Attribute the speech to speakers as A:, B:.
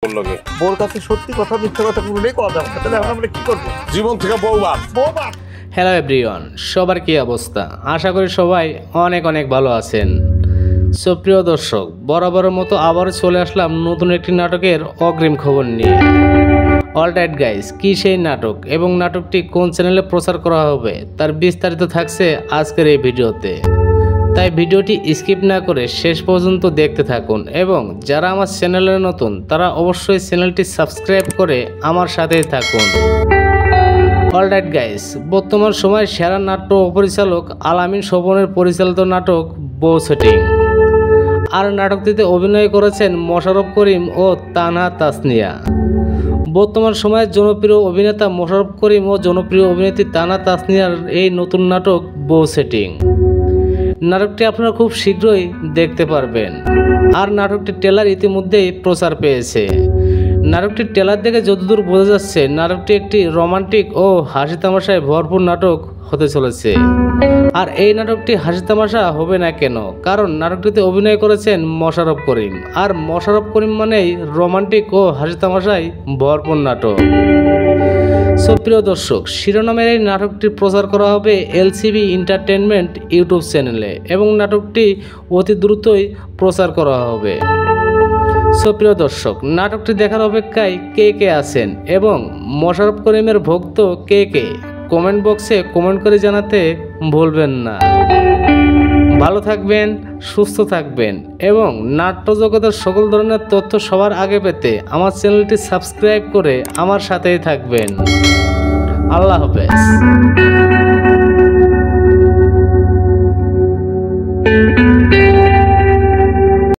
A: তোর লগে
B: বোর কাছে সত্যি কথা মিথ্যা কথা কোনোটাই কথা যাবে না, তাহলে এখন আমরা কি করবো?
A: জীবন থেকে বউবাদ
B: বৌবাদ।
C: হ্যালো এভরিওয়ান, সবার কি অবস্থা? আশা করি সবাই অনেক অনেক ভালো আছেন। সুপ্রিয় দর্শক, বরাবরের মতো আবারও চলে আসলাম নতুন একটি নাটকের অগ্রিম খবর নিয়ে। অলরাইট গাইস, কি সেই নাটক এবং নাটকটি কোন চ্যানেলে প্রচার করা হবে তার বিস্তারিত থাকছে আজকের এই ভিডিওতে। তাই ভিডিওটি স্কিপ না করে শেষ পর্যন্ত দেখতে থাকুন এবং যারা আমার চ্যানেলে নতুন তারা অবশ্যই চ্যানেলটি সাবস্ক্রাইব করে আমার সাথেই থাকুন। অলরাইট গাইস, বর্তমান সময়ে সেরা নাট্য পরিচালক আলামিন স্বপনের পরিচালিত নাটক বউ সেটিং। আর নাটকটিতে অভিনয় করেছেন মোশাররফ করিম ও তানহা তাসনিয়া। বর্তমান সময়ের জনপ্রিয় অভিনেতা মোশাররফ করিম ও জনপ্রিয় অভিনেত্রী তানহা তাসনিয়ার এই নতুন নাটক বউ সেটিং। নাটকটি আপনারা খুব শীঘ্রই দেখতে পারবেন। আর নাটকটির ট্রেলার ইতিমধ্যেই প্রচার পেয়েছে। নাটকটির ট্রেলার দেখে যতদূর বোঝা যাচ্ছে নাটকটি একটি রোমান্টিক ও হাসি তামাশায় ভরপুর নাটক হতে চলেছে। আর এই নাটকটি হাসি তামাশা হবে না কেন, কারণ নাটকটিতে অভিনয় করেছেন মোশাররফ করিম। আর মোশাররফ করিম মানেই রোমান্টিক ও হাসি তামাশায় ভরপুর নাটক। সুপ্রিয় দর্শক, শিরোনামের এই নাটকটি প্রচার করা হবে এলসিবি এন্টারটেইনমেন্ট ইউটিউব চ্যানেলে এবং নাটকটি অতি দ্রুতই প্রচার করা হবে। সুপ্রিয় দর্শক, নাটকটি দেখার অপেক্ষায় কে কে আছেন এবং মোশাররফ করিমের ভক্ত কে কে, কমেন্ট বক্সে কমেন্ট করে জানাতে ভুলবেন না। ভালো থাকবেন, সুস্থ থাকবেন এবং নাট্য জগতের সকল ধরনের তথ্য সবার আগে পেতে আমার চ্যানেলটি সাবস্ক্রাইব করে আমার সাথেই থাকবেন। আল্লাহ হাফেজ।